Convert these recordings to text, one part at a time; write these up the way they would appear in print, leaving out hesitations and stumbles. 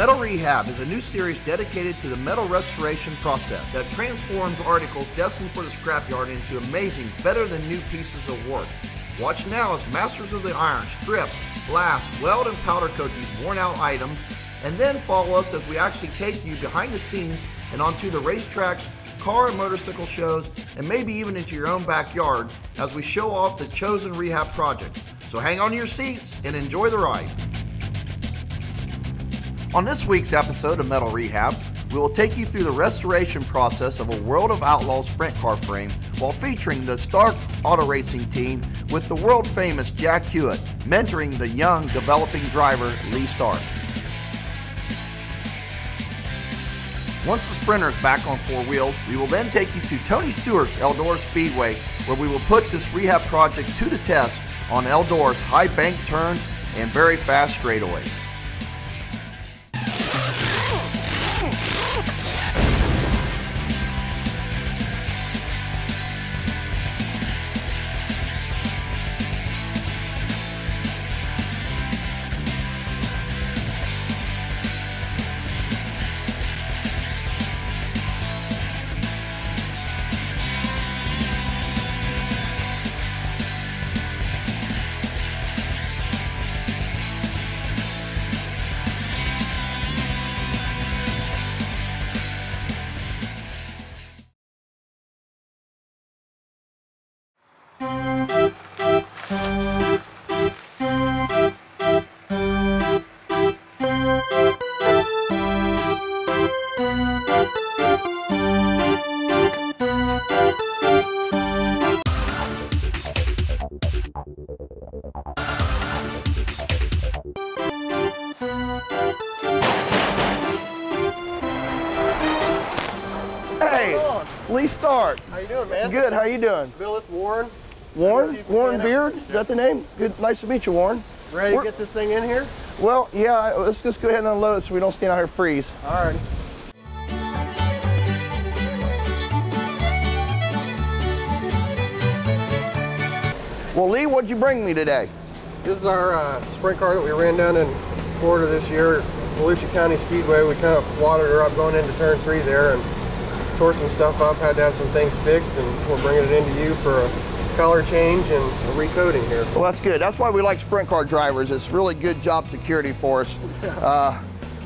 Metal Rehab is a new series dedicated to the metal restoration process that transforms articles destined for the scrapyard into amazing, better than new pieces of work. Watch now as masters of the iron strip, blast, weld, and powder coat these worn out items, and then follow us as we actually take you behind the scenes and onto the racetracks, car and motorcycle shows, and maybe even into your own backyard as we show off the chosen rehab projects. So hang on to your seats and enjoy the ride. On this week's episode of Metal Rehab, we will take you through the restoration process of a World of Outlaws sprint car frame while featuring the Stark Auto Racing team with the world famous Jack Hewitt mentoring the young developing driver Lee Stark. Once the sprinter is back on four wheels, we will then take you to Tony Stewart's Eldora Speedway, where we will put this rehab project to the test on Eldora's high bank turns and very fast straightaways. Hey, it's Lee Stark. How you doing, man? Good, how you doing? Bill, it's Warren. Warren? Warren Beard? Is that the name? Good, nice to meet you, Warren. Ready to get this thing in here? Well, yeah, let's just go ahead and unload it so we don't stand out here and freeze. All right. Well, Lee, what'd you bring me today? This is our sprint car that we ran down in Florida this year, Volusia County Speedway. We kind of watered her up going into turn 3 there and tore some stuff up, had to have some things fixed, and we're bringing it into you for a color change and a recoating here. Well, that's good. That's why we like sprint car drivers. It's really good job security for us.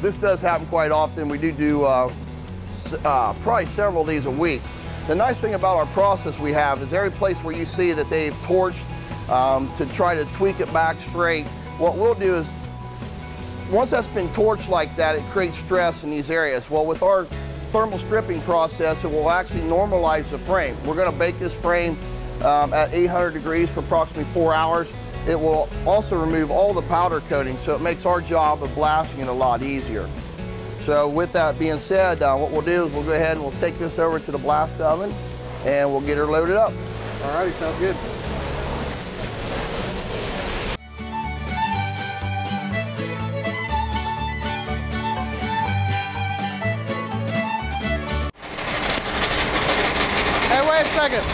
This does happen quite often. We do probably several of these a week. The nice thing about our process we have is every place where you see that they've torched to try to tweak it back straight, what we'll do is, once that's been torched like that, it creates stress in these areas. Well, with our thermal stripping process, it will actually normalize the frame. We're going to bake this frame at 800 degrees for approximately 4 hours. It will also remove all the powder coating, so it makes our job of blasting it a lot easier. So with that being said, what we'll do is we'll go ahead and we'll take this over to the blast oven and we'll get her loaded up. All righty, sounds good. Hey, wait a second.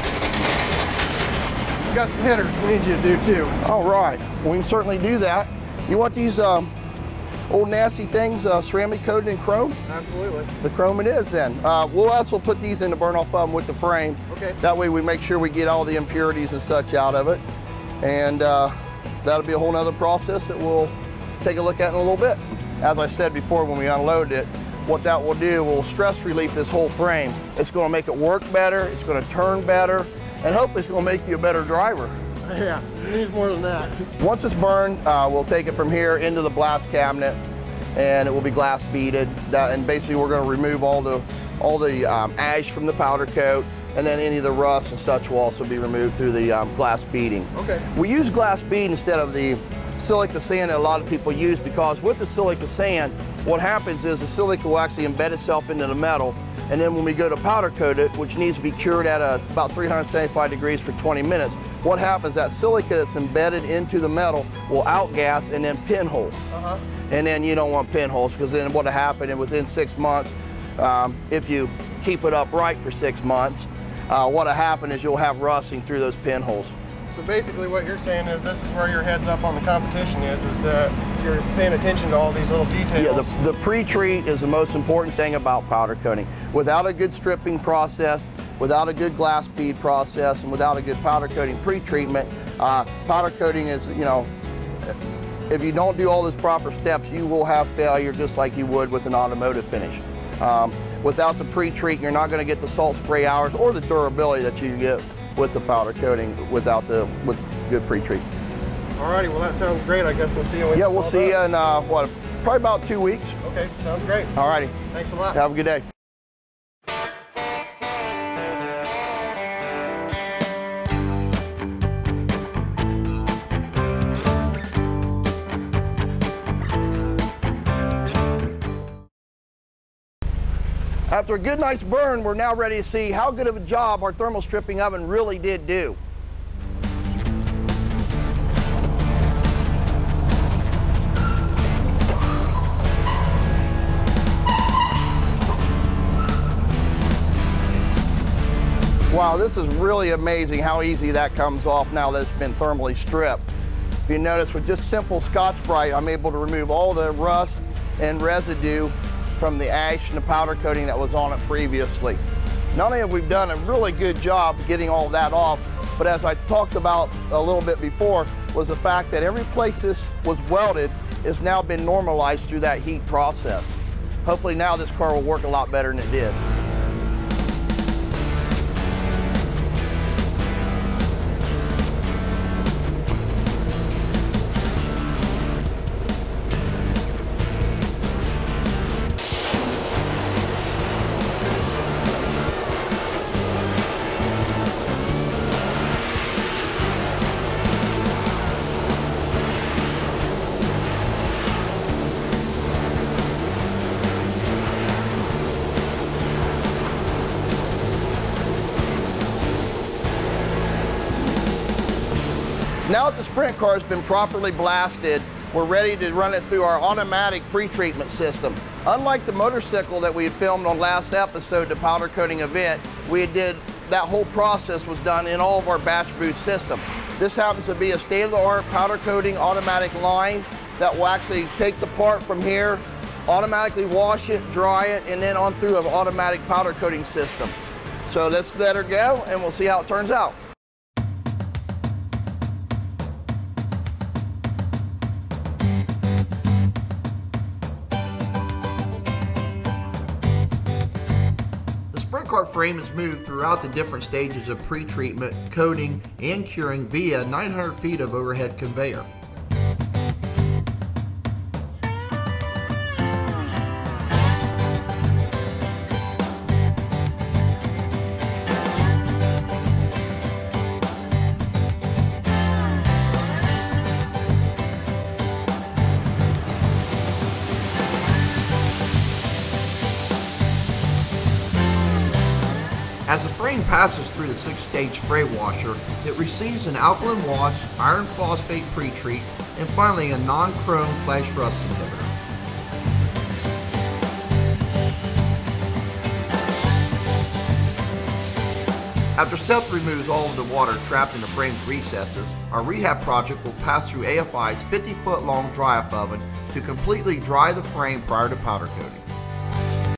We got some headers we need you to do too. All right, we can certainly do that. You want these old nasty things ceramic coated in chrome? Absolutely. The chrome it is then. We'll also put these in the burn off oven with the frame. Okay. That way we make sure we get all the impurities and such out of it. And that'll be a whole nother process that we'll take a look at in a little bit. As I said before when we unloaded it, what that will do will stress relief this whole frame. It's going to make it work better, it's going to turn better, and hopefully it's going to make you a better driver. Yeah, it needs more than that. Once it's burned, we'll take it from here into the blast cabinet, and it will be glass beaded. And basically, we're going to remove all the ash from the powder coat, and then any of the rust and such will also be removed through the glass beading. Okay. We use glass bead instead of the silica sand that a lot of people use, because with the silica sand, what happens is the silica will actually embed itself into the metal, and then when we go to powder coat it, which needs to be cured at about 375 degrees for 20 minutes, what happens, that silica that's embedded into the metal will outgas and then pinhole. And then you don't want pinholes, because then what'll happen, and within 6 months, if you keep it upright for 6 months, what'll happen is you'll have rusting through those pinholes. So basically what you're saying is this is where your heads up on the competition is that you're paying attention to all these little details. Yeah, the pre-treat is the most important thing about powder coating. Without a good stripping process, without a good glass bead process, and without a good powder coating pre-treatment, powder coating is, you know, if you don't do all those proper steps, you will have failure just like you would with an automotive finish. Without the pre-treat, you're not going to get the salt spray hours or the durability that you get with the powder coating with good pre-treat. Alrighty, well that sounds great. I guess we'll see you when we'll see you in probably about 2 weeks. Okay, sounds great. Alrighty. Thanks a lot. Have a good day. After a good night's burn, we're now ready to see how good of a job our thermal stripping oven really did do. Wow, this is really amazing how easy that comes off now that it's been thermally stripped. If you notice, with just simple Scotch-Brite, I'm able to remove all the rust and residue from the ash and the powder coating that was on it previously. Not only have we done a really good job getting all that off, but as I talked about a little bit before, was the fact that every place this was welded has now been normalized through that heat process. Hopefully now this car will work a lot better than it did. Now that the sprint car has been properly blasted, we're ready to run it through our automatic pre-treatment system. Unlike the motorcycle that we had filmed on last episode, the powder coating event, that whole process was done in all of our batch boot system. This happens to be a state-of-the-art powder coating automatic line that will actually take the part from here, automatically wash it, dry it, and then on through an automatic powder coating system. So let's let her go and we'll see how it turns out. The sprint car frame is moved throughout the different stages of pre-treatment, coating, and curing via 900 feet of overhead conveyor. As the frame passes through the 6-stage spray washer, it receives an alkaline wash, iron phosphate pre-treat, and finally a non-chrome flash rust inhibitor. After Seth removes all of the water trapped in the frame's recesses, our rehab project will pass through AFI's 50-foot long dry-off oven to completely dry the frame prior to powder coating.